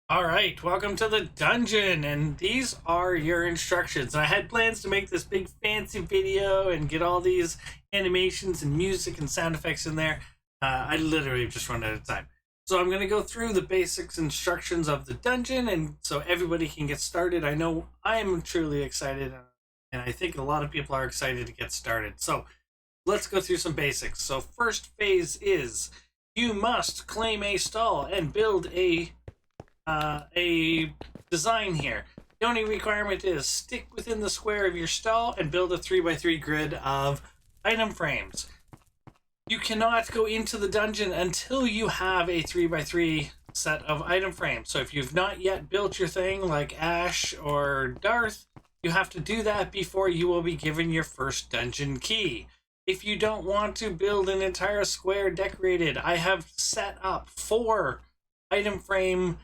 Alright, welcome to the dungeon, and these are your instructions. I had plans to make this big fancy video and get all these animations and music and sound effects in there. I literally just run out of time. So I'm going to go through the basics instructions of the dungeon, and so everybody can get started. I know I am truly excited, and I think a lot of people are excited to get started. So let's go through some basics. So first phase is you must claim a stall and build a design here. The only requirement is stick within the square of your stall and build a 3x3 grid of item frames. You cannot go into the dungeon until you have a 3x3 set of item frames. So if you've not yet built your thing like Ash or Darth, you have to do that before you will be given your first dungeon key. If you don't want to build an entire square decorated, I have set up 4 item frame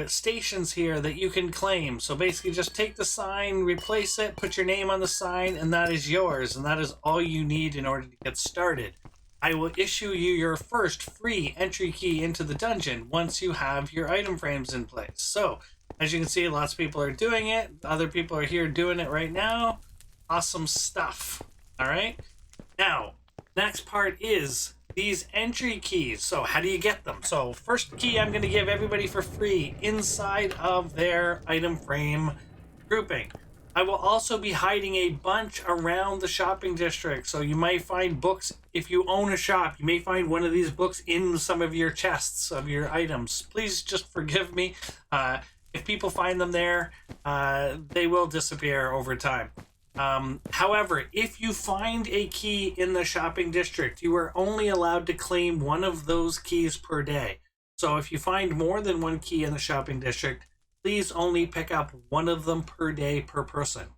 stations here that you can claim. So basically just take the sign, replace it, put your name on the sign, and that is yours, and that is all you need in order to get started. I will issue you your first free entry key into the dungeon once you have your item frames in place. So as you can see, lots of people are doing it. Other people are here doing it right now. Awesome stuff. All right, now next part is these entry keys. So how do you get them? So first key I'm going to give everybody for free inside of their item frame grouping. I will also be hiding a bunch around the shopping district. So you might find books. If you own a shop, you may find one of these books in some of your chests of your items. Please just forgive me. If people find them there, they will disappear over time. However, if you find a key in the shopping district, you are only allowed to claim one of those keys per day. So if you find more than one key in the shopping district, please only pick up one of them per day per person.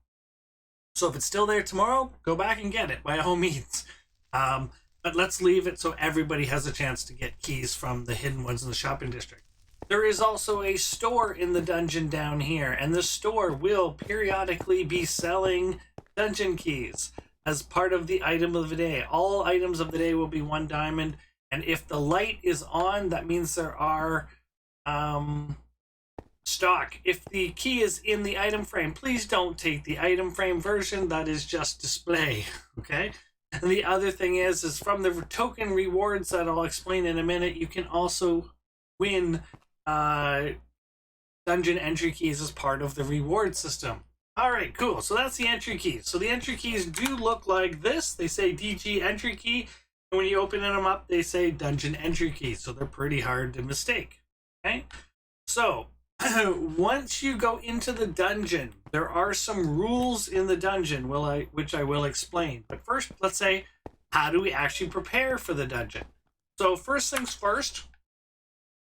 So if it's still there tomorrow, go back and get it by all means. But let's leave it so everybody has a chance to get keys from the hidden ones in the shopping district. There is also a store in the dungeon down here, and the store will periodically be selling dungeon keys as part of the item of the day. All items of the day will be 1 diamond, and if the light is on, that means there are stock. If the key is in the item frame, please don't take the item frame version. That is just display, okay? And the other thing is from the token rewards that I'll explain in a minute, you can also win dungeon entry keys as part of the reward system. All right, cool. So that's the entry keys. So the entry keys do look like this. They say DG entry key, and when you open them up, they say dungeon entry key. So they're pretty hard to mistake. Okay. So once you go into the dungeon, there are some rules in the dungeon, which I will explain. But first, let's say, how do we actually prepare for the dungeon? So first things first.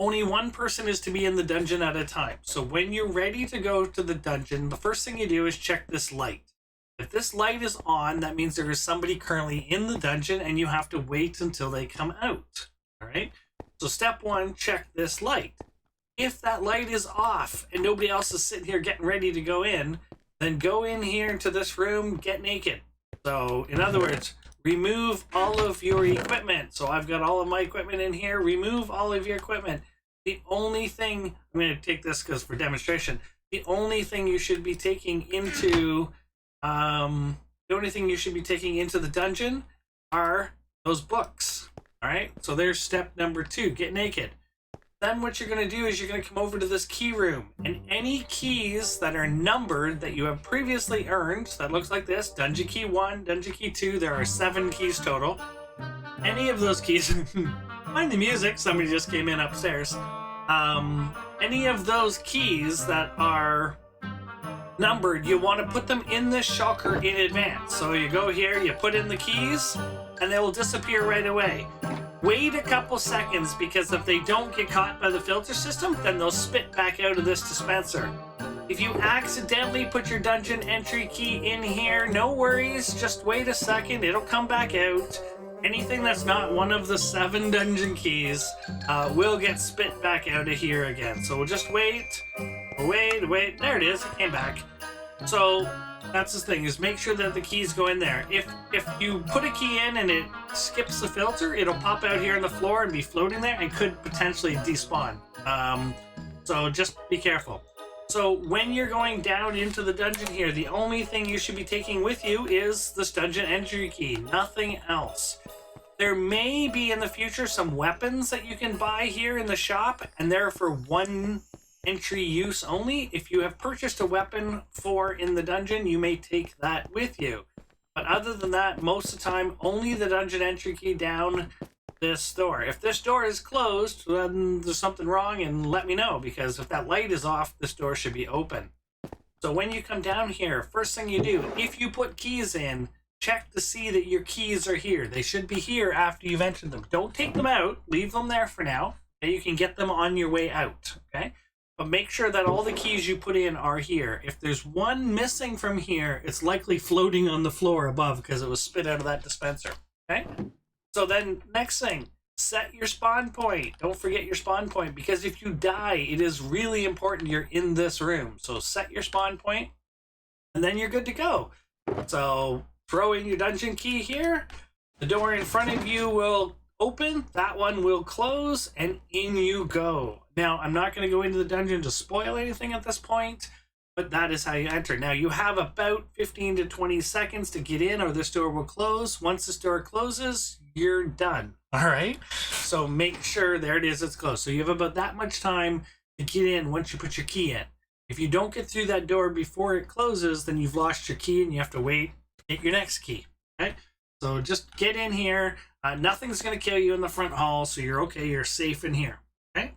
Only one person is to be in the dungeon at a time. So when you're ready to go to the dungeon, the first thing you do is check this light. If this light is on, that means there is somebody currently in the dungeon and you have to wait until they come out. All right. So step 1, check this light. If that light is off and nobody else is sitting here getting ready to go in, then go in here into this room, get naked. So in other words, remove all of your equipment. So I've got all of my equipment in here. Remove all of your equipment. The only thing, I'm going to take this because for demonstration, the only thing you should be taking into the dungeon are those books. All right. So there's step number 2, get naked. Then what you're going to do is you're going to come over to this key room, and any keys that are numbered that you have previously earned, so that looks like this, dungeon key 1, dungeon key 2, there are 7 keys total. Any of those keys, mind the music, somebody just came in upstairs. Any of those keys that are numbered, you want to put them in this shulker in advance. So you go here, you put in the keys, and they will disappear right away. Wait a couple seconds, because if they don't get caught by the filter system, then they'll spit back out of this dispenser. If you accidentally put your dungeon entry key in here, no worries, just wait a second, it'll come back out. Anything that's not one of the 7 dungeon keys will get spit back out of here again. So we'll just wait, there it is, it came back. So that's the thing, is make sure that the keys go in there. If you put a key in and it skips the filter, it'll pop out here on the floor and be floating there and could potentially despawn. So just be careful. So when you're going down into the dungeon here, the only thing you should be taking with you is this dungeon entry key, nothing else. There may be in the future some weapons that you can buy here in the shop, and they're for one entry use only. If you have purchased a weapon for in the dungeon, you may take that with you. But other than that, most of the time, only the dungeon entry key down this door. If this door is closed, then there's something wrong, and let me know, because if that light is off, this door should be open. So when you come down here, first thing you do, if you put keys in, check to see that your keys are here. They should be here after you've entered them. Don't take them out. Leave them there for now. Okay? You can get them on your way out. Okay? But make sure that all the keys you put in are here. If there's one missing from here, it's likely floating on the floor above because it was spit out of that dispenser. Okay? So then, next thing, set your spawn point. Don't forget your spawn point, because if you die, it is really important you're in this room. So set your spawn point, and then you're good to go. So throw in your dungeon key here. The door in front of you will open. That one will close, and in you go. Now, I'm not going to go into the dungeon to spoil anything at this point, but that is how you enter. Now, you have about 15 to 20 seconds to get in, or this door will close. Once this door closes, you're done. All right? So make sure, there it is, it's closed. So you have about that much time to get in once you put your key in. If you don't get through that door before it closes, then you've lost your key and you have to wait to get your next key. Okay? So just get in here. Nothing's going to kill you in the front hall, so you're okay. You're safe in here. Okay?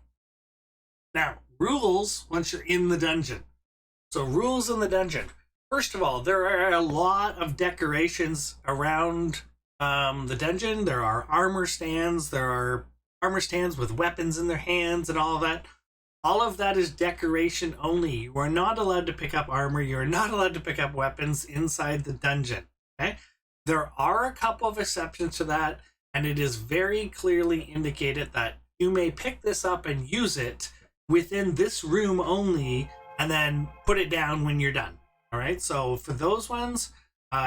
Now, rules once you're in the dungeon. So rules in the dungeon. First of all, there are a lot of decorations around the dungeon. There are armor stands. There are armor stands with weapons in their hands and all of that. All of that is decoration only. You are not allowed to pick up armor. You are not allowed to pick up weapons inside the dungeon. Okay? There are a couple of exceptions to that, and it is very clearly indicated that you may pick this up and use it within this room only, and then put it down when you're done. All right? So for those ones,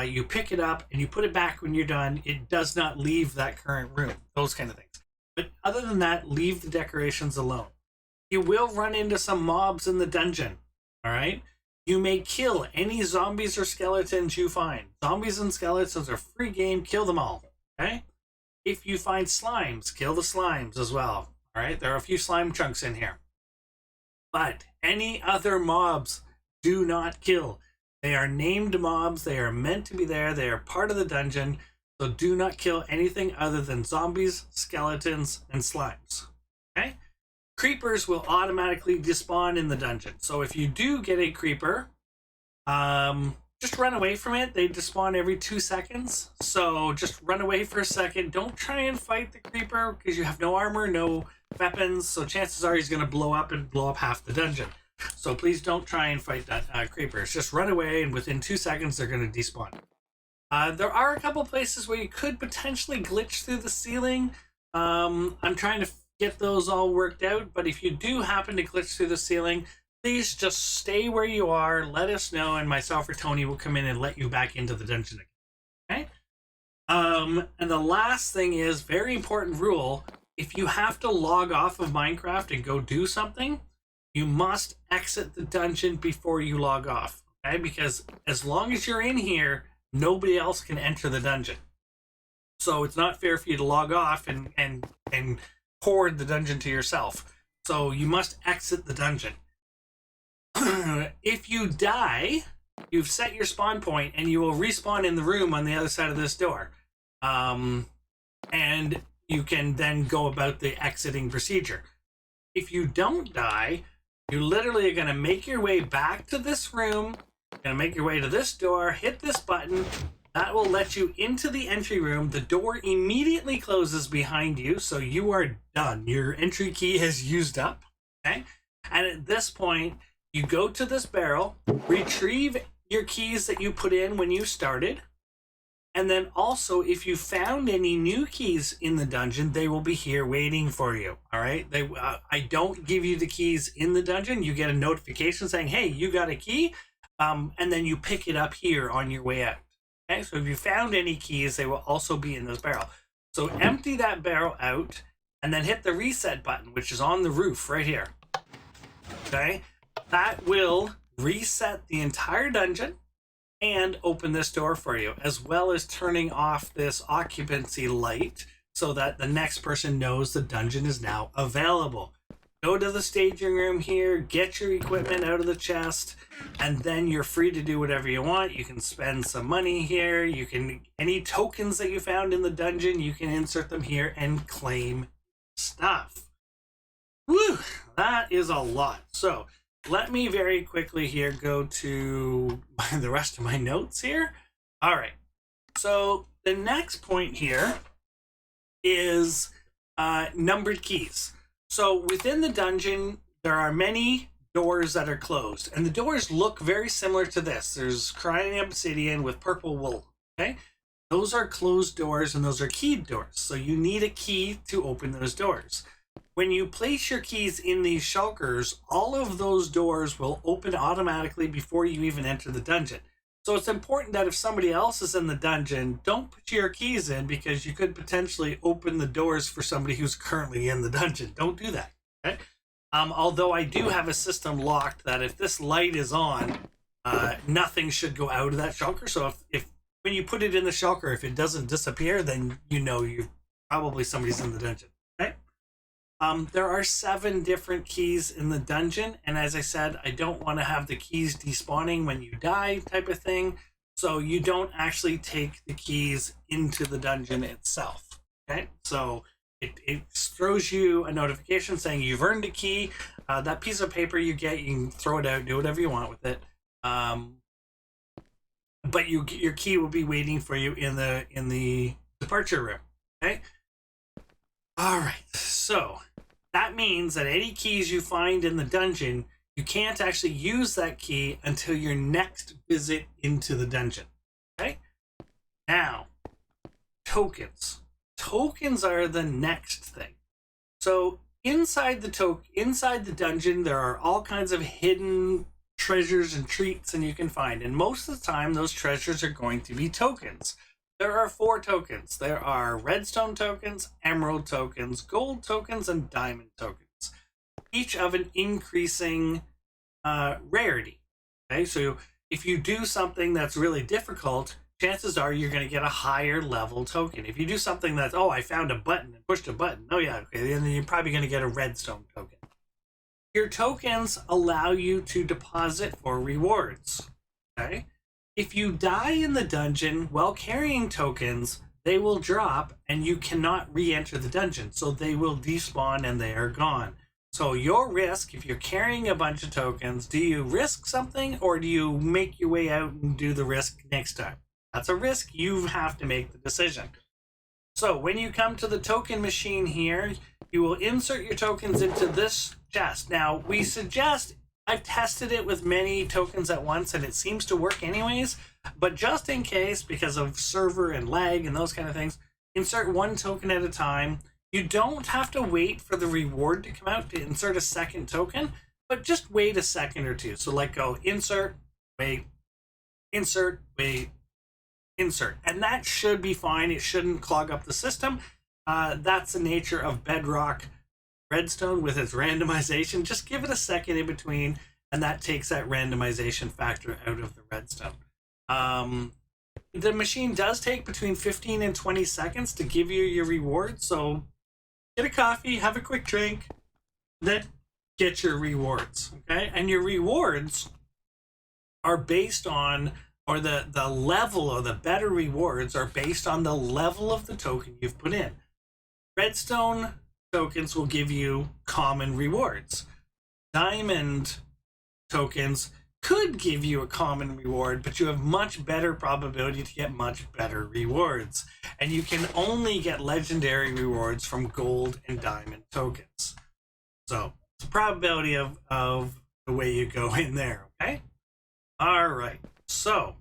you pick it up and you put it back when you're done. It does not leave that current room. Those kind of things. But other than that, leave the decorations alone. You will run into some mobs in the dungeon. All right? You may kill any zombies or skeletons you find. Zombies and skeletons are free game. Kill them all. Okay? If you find slimes, kill the slimes as well. All right? There are a few slime chunks in here. But any other mobs, do not kill. They are named mobs. They are meant to be there. They are part of the dungeon. So do not kill anything other than zombies, skeletons, and slimes. Okay? Creepers will automatically despawn in the dungeon. So if you do get a creeper, just run away from it. They despawn every 2 seconds. So just run away for a second. Don't try and fight the creeper because you have no armor, no weapons. So chances are he's going to blow up half the dungeon. So please don't try and fight that creepers. Just run away, and within 2 seconds they're going to despawn. There are a couple places where you could potentially glitch through the ceiling. I'm trying to get those all worked out, but if you do happen to glitch through the ceiling, please just stay where you are, let us know, and myself or Tony will come in and let you back into the dungeon again. Okay? And the last thing is, very important rule, if you have to log off of MineCraft and go do something, you must exit the dungeon before you log off. Okay? Because as long as you're in here, nobody else can enter the dungeon. So it's not fair for you to log off and hoard the dungeon to yourself. So you must exit the dungeon. If you die, you've set your spawn point, and you will respawn in the room on the other side of this door. And you can then go about the exiting procedure. If you don't die, you literally are going to make your way back to this room, going to make your way to this door, hit this button. That will let you into the entry room. The door immediately closes behind you, so you are done. Your entry key has used up. Okay? And at this point, you go to this barrel, retrieve your keys that you put in when you started, and then also, if you found any new keys in the dungeon, they will be here waiting for you. All right? I don't give you the keys in the dungeon. You get a notification saying, hey, you got a key, and then you pick it up here on your way out. Okay, so if you found any keys, they will also be in this barrel. So empty that barrel out, and then hit the reset button, which is on the roof right here. Okay, that will reset the entire dungeon and open this door for you, as well as turning off this occupancy light so that the next person knows the dungeon is now available. Go to the staging room here, get your equipment out of the chest, and then you're free to do whatever you want. You can spend some money here. You can, any tokens that you found in the dungeon, you can insert them here and claim stuff. Woo! That is a lot. So let me very quickly here go to the rest of my notes here. All right. So the next point here is numbered keys. So within the dungeon, there are many doors that are closed, and the doors look very similar to this. There's crying obsidian with purple wool. Okay, those are closed doors, and those are keyed doors. So you need a key to open those doors. When you place your keys in these shulkers, all of those doors will open automatically before you even enter the dungeon. So it's important that if somebody else is in the dungeon, don't put your keys in, because you could potentially open the doors for somebody who's currently in the dungeon. Don't do that. Okay? Although I do have a system locked that if this light is on, nothing should go out of that shulker. So if when you put it in the shulker, if it doesn't disappear, then you know you're probably somebody's in the dungeon. Okay? There are 7 different keys in the dungeon, and as I said, I don't want to have the keys despawning when you die type of thing, so you don't actually take the keys into the dungeon itself. Okay, so it throws you a notification saying you've earned a key. That piece of paper you get, you can throw it out, do whatever you want with it, but your key will be waiting for you in the departure room. Okay. All right, so that means that any keys you find in the dungeon, you can't actually use that key until your next visit into the dungeon. Okay? Now, tokens. Tokens are the next thing. So inside the dungeon, there are all kinds of hidden treasures and treats, and you can find. And most of the time, those treasures are going to be tokens. There are 4 tokens. There are redstone tokens, emerald tokens, gold tokens, and diamond tokens, each of an increasing rarity. Okay, so if you do something that's really difficult, chances are you're going to get a higher level token. If you do something that's, oh, I found a button and pushed a button, oh yeah, okay, then you're probably going to get a redstone token. Your tokens allow you to deposit for rewards. Okay. If you die in the dungeon while carrying tokens, they will drop and you cannot re-enter the dungeon. So they will despawn and they are gone. So your risk, if you're carrying a bunch of tokens, do you risk something or do you make your way out and do the risk next time? That's a risk. You have to make the decision. So when you come to the token machine here, you will insert your tokens into this chest. Now, we suggest, I've tested it with many tokens at once and it seems to work anyways, but just in case, because of server and lag and those kind of things, insert 1 token at a time. You don't have to wait for the reward to come out to insert a second token, but just wait a second or two. So like go insert, wait, insert, wait, insert. And that should be fine. It shouldn't clog up the system. That's the nature of Bedrock Redstone with its randomization. Just give it a second in between, and that takes that randomization factor out of the redstone. The machine does take between 15 and 20 seconds to give you your reward, so get a coffee, have a quick drink, then get your rewards, okay? And your rewards are based on, or the level or the better rewards are based on the level of the token you've put in. Redstone tokens will give you common rewards. Diamond tokens could give you a common reward, but you have much better probability to get much better rewards. And you can only get legendary rewards from gold and diamond tokens. So it's a probability of the way you go in there, okay? All right, so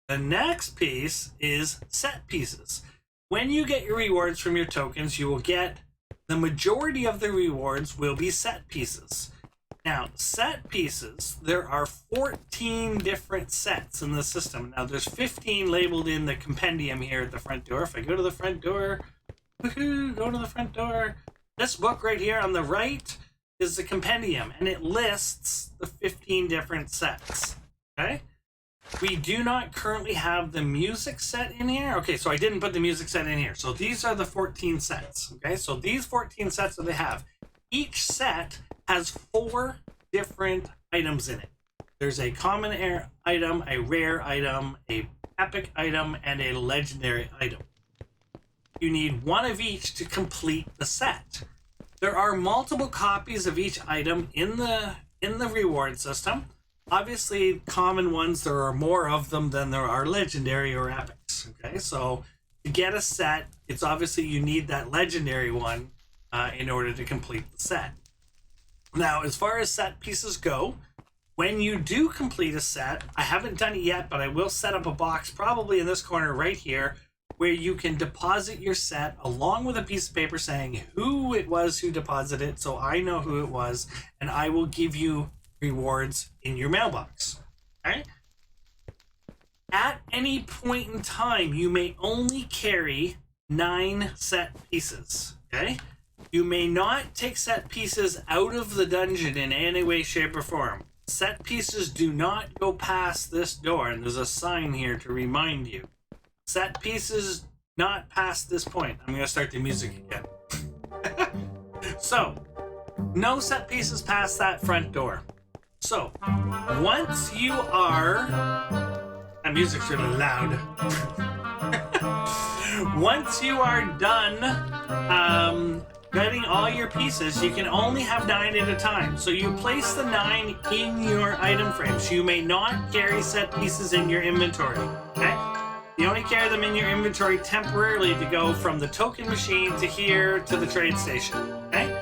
the next piece is set pieces. When you get your rewards from your tokens, you will get the majority of the rewards will be set pieces. Now, set pieces, there are 14 different sets in the system. Now, there's 15 labeled in the compendium here at the front door. If I go to the front door, woohoo, go to the front door. This book right here on the right, is the compendium, and it lists the 15 different sets. Okay? We do not currently have the music set in here. Okay, so I didn't put the music set in here. So these are the 14 sets. Okay, so these 14 sets that they have. Each set has 4 different items in it. There's a common item, a rare item, a epic item, and a legendary item. You need one of each to complete the set. There are multiple copies of each item in the reward system. Obviously, common ones, there are more of them than there are legendary or epics. Okay, so to get a set, it's obviously you need that legendary one in order to complete the set. Now, as far as set pieces go, when you do complete a set, I haven't done it yet, but I will set up a box probably in this corner right here where you can deposit your set along with a piece of paper saying who it was who deposited it, so I know who it was, and I will give you rewards in your mailbox. Okay? At any point in time, you may only carry 9 set pieces. Okay? You may not take set pieces out of the dungeon in any way, shape, or form. Set pieces do not go past this door, and there's a sign here to remind you. Set pieces not past this point. I'm going to start the music again. So, no set pieces past that front door. So, once you are... That music's really loud. Once you are done getting all your pieces, you can only have 9 at a time. So you place the 9 in your item frames. You may not carry set pieces in your inventory. Okay? You only carry them in your inventory temporarily to go from the token machine to here to the trade station. Okay?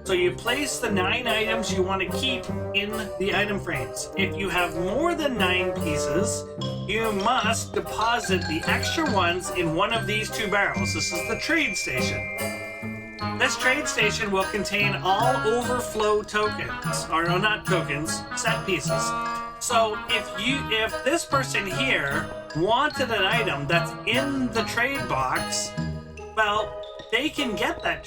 So you place the 9 items you want to keep in the item frames. If you have more than 9 pieces, you must deposit the extra ones in one of these 2 barrels. This is the trade station. This trade station will contain all overflow tokens, or no, not tokens, set pieces. So if this person here wanted an item that's in the trade box, well, they can get that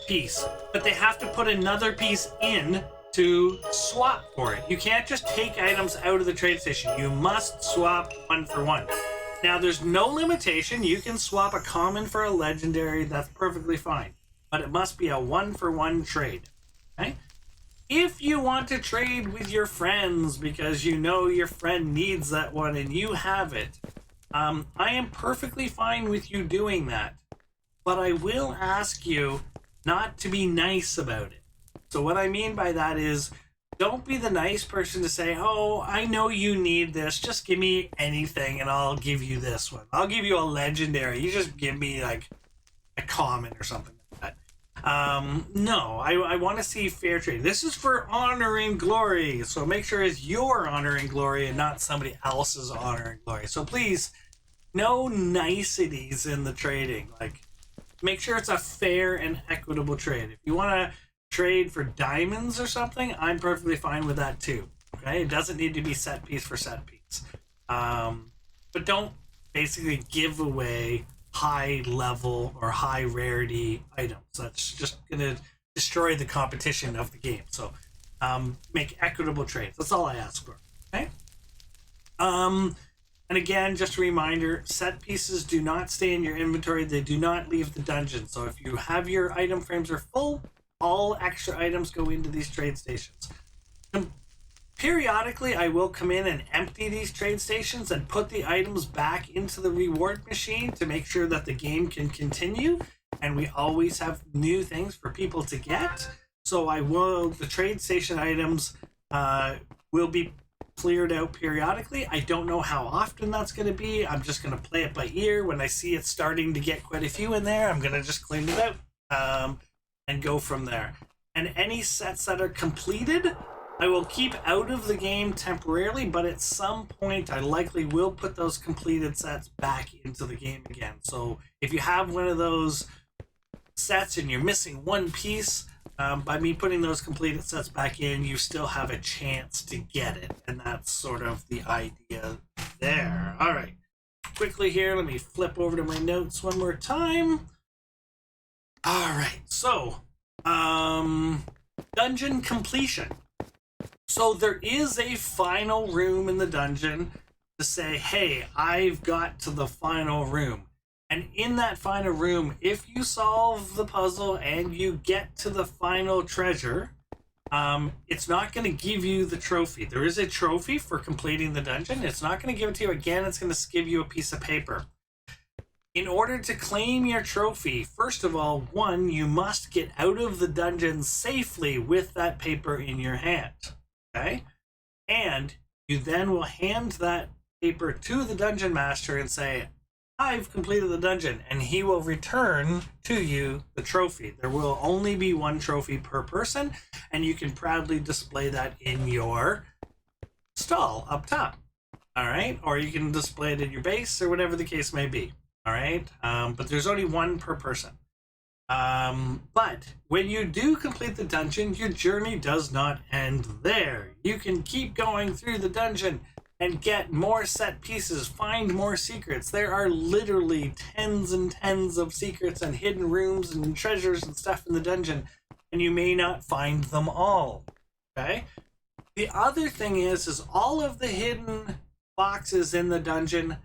piece, but they have to put another piece in to swap for it. You can't just take items out of the trade station. You must swap 1 for 1. Now, there's no limitation. You can swap a common for a legendary. That's perfectly fine. But it must be a 1 for 1 trade. Okay? If you want to trade with your friends because you know your friend needs that one and you have it, I am perfectly fine with you doing that. But I will ask you not to be nice about it. So what I mean by that is, don't be the nice person to say, oh, I know you need this. Just give me anything and I'll give you this one. I'll give you a legendary. You just give me like a common or something like that. No, I want to see fair trade. This is for honor and glory. So make sure it's your honor and glory and not somebody else's honor and glory. So please, no niceties in the trading. Like, make sure it's a fair and equitable trade. If you want to trade for diamonds or something, I'm perfectly fine with that too. Okay, it doesn't need to be set piece for set piece. But don't basically give away high level or high rarity items. That's just gonna destroy the competition of the game. So make equitable trades. That's all I ask for. Okay. And again, just a reminder, set pieces do not stay in your inventory. They do not leave the dungeon. So if you have your item frames are full, all extra items go into these trade stations. Periodically, I will come in and empty these trade stations and put the items back into the reward machine to make sure that the game can continue. And we always have new things for people to get. So the trade station items will be cleared out periodically. I don't know how often that's going to be. I'm just going to play it by ear. When I see it starting to get quite a few in there, I'm going to just clean it out. And go from there. And any sets that are completed, I will keep out of the game temporarily, but at some point I likely will put those completed sets back into the game again. So if you have one of those sets and you're missing one piece, by me putting those completed sets back in, you still have a chance to get it. And that's sort of the idea there. All right. Quickly here, let me flip over to my notes one more time. All right, so dungeon completion. So there is a final room in the dungeon to say, hey, I've got to the final room. And in that final room, if you solve the puzzle and you get to the final treasure, it's not going to give you the trophy. There is a trophy for completing the dungeon. It's not going to give it to you again. It's going to give you a piece of paper. In order to claim your trophy, first of all, one, you must get out of the dungeon safely with that paper in your hand. Okay? And you then will hand that paper to the dungeon master and say, I've completed the dungeon, and he will return to you the trophy. There will only be one trophy per person, and you can proudly display that in your stall up top. All right? Or you can display it in your base, or whatever the case may be. All right? But there's only one per person. But when you do complete the dungeon, your journey does not end there. You can keep going through the dungeon and get more set pieces, find more secrets. There are literally tens and tens of secrets and hidden rooms and treasures and stuff in the dungeon, and you may not find them all. Okay? The other thing is all of the hidden boxes in the dungeon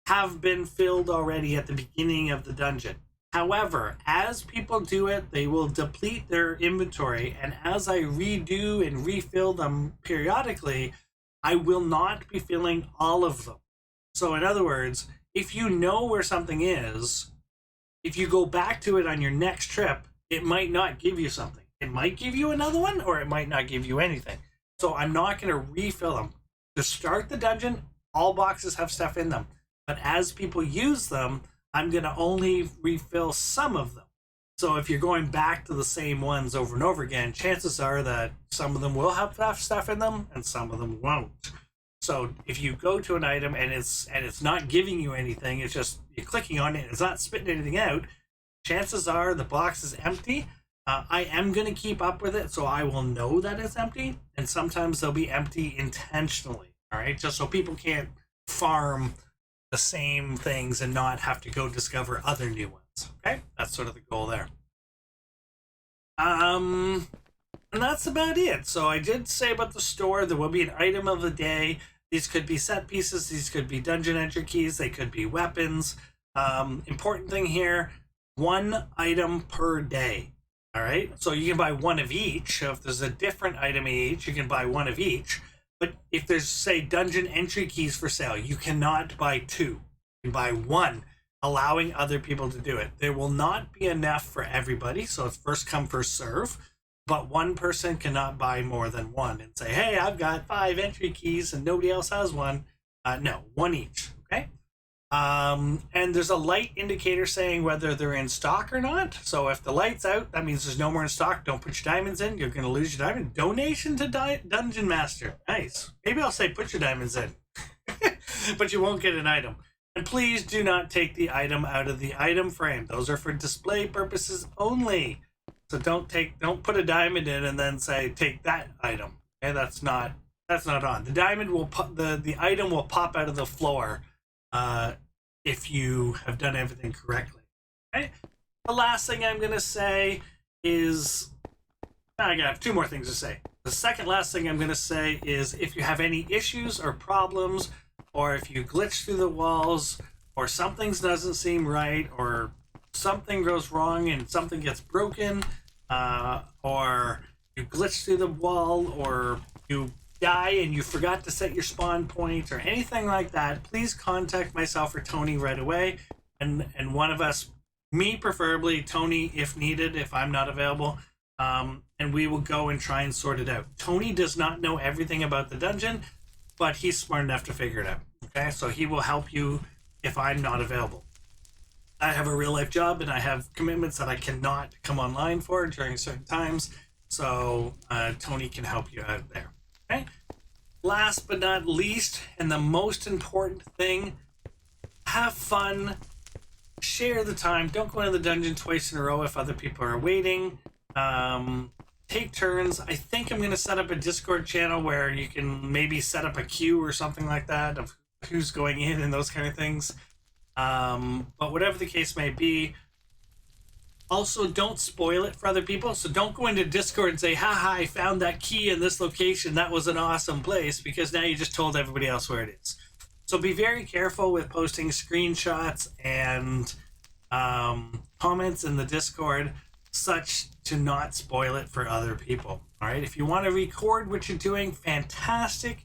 have been filled already at the beginning of the dungeon. However, as people do it, they will deplete their inventory, and as I redo and refill them periodically, I will not be filling all of them. So in other words, if you know where something is, if you go back to it on your next trip, it might not give you something. It might give you another one, or it might not give you anything. So I'm not going to refill them. To start the dungeon, all boxes have stuff in them. But as people use them, I'm going to only refill some of them. So if you're going back to the same ones over and over again, chances are that some of them will have stuff in them and some of them won't. So if you go to an item and it's not giving you anything, it's just you're clicking on it, it's not spitting anything out, chances are the box is empty. I am going to keep up with it, so I will know that it's empty, and sometimes they'll be empty intentionally, all right? Just so people can't farm the same things and not have to go discover other new ones. Okay, that's sort of the goal there. And that's about it. So I did say about the store, there will be an item of the day. These could be set pieces, these could be dungeon entry keys, they could be weapons. Important thing here, one item per day. All right, so you can buy one of each. So if there's a different item each, you can buy one of each. But if there's, say, dungeon entry keys for sale, you cannot buy two. You can buy one, allowing other people to do it. There will not be enough for everybody, so it's first come, first serve. But one person cannot buy more than one and say, hey, I've got 5 entry keys and nobody else has one. No, one each, okay? And there's a light indicator saying whether they're in stock or not. So if the light's out, that means there's no more in stock. Don't put your diamonds in. You're going to lose your diamond. Donation to Dungeon Master. Nice. Maybe I'll say put your diamonds in. But you won't get an item. And please do not take the item out of the item frame. Those are for display purposes only. So don't put a diamond in and then say take that item. Okay, that's not on. The diamond will the item will pop out of the floor if you have done everything correctly. Okay? The last thing I'm going to say is, I got 2 more things to say. The second last thing I'm going to say is if you have any issues or problems, or if you glitch through the walls, or something doesn't seem right, or something goes wrong and something gets broken, or you glitch through the wall, or you die and you forgot to set your spawn point or anything like that, please contact myself or Tony right away, and one of us, me preferably, Tony if needed, if I'm not available, and we will go and try and sort it out. Tony does not know everything about the dungeon, but he's smart enough to figure it out. Okay, so he will help you if I'm not available. I have a real life job and I have commitments that I cannot come online for during certain times, so Tony can help you out there. Okay. Last but not least, and the most important thing, have fun, share the time. Don't go into the dungeon twice in a row if other people are waiting. Take turns. I think I'm going to set up a Discord channel where you can maybe set up a queue or something like that of who's going in and those kind of things. But whatever the case may be, Also, don't spoil it for other people. So don't go into Discord and say, haha, I found that key in this location. That was an awesome place, because now you just told everybody else where it is. So be very careful with posting screenshots and comments in the Discord, such to not spoil it for other people. All right. If you want to record what you're doing, fantastic.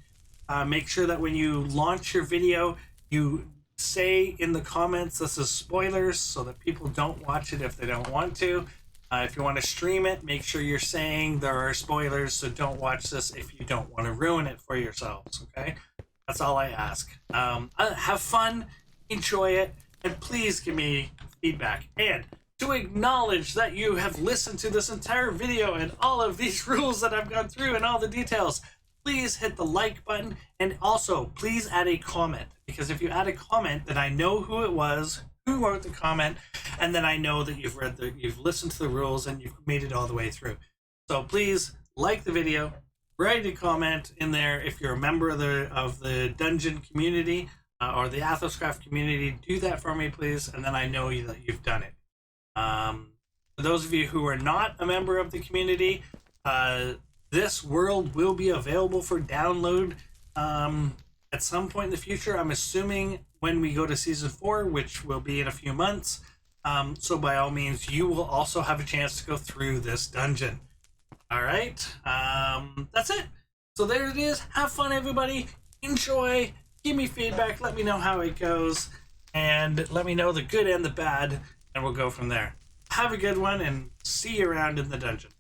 Make sure that when you launch your video, you say in the comments this is spoilers, so that people don't watch it if they don't want to. If you want to stream it, make sure you're saying there are spoilers, so don't watch this if you don't want to ruin it for yourselves. Okay, that's all I ask. Have fun, enjoy it, and please give me feedback. And to acknowledge that you have listened to this entire video and all of these rules that I've gone through and all the details, please hit the like button, and also please add a comment, because if you add a comment, then I know who it was, who wrote the comment, and then I know that you've listened to the rules and you've made it all the way through. So please like the video, write a comment in there. If you're a member of the dungeon community or the AthosCraft community, do that for me, please, and then I know that you've done it. For those of you who are not a member of the community, this world will be available for download at some point in the future. I'm assuming when we go to Season 4, which will be in a few months. So by all means, you will also have a chance to go through this dungeon. All right. That's it. So there it is. Have fun, everybody. Enjoy. Give me feedback. Let me know how it goes. And let me know the good and the bad. And we'll go from there. Have a good one, and see you around in the dungeon.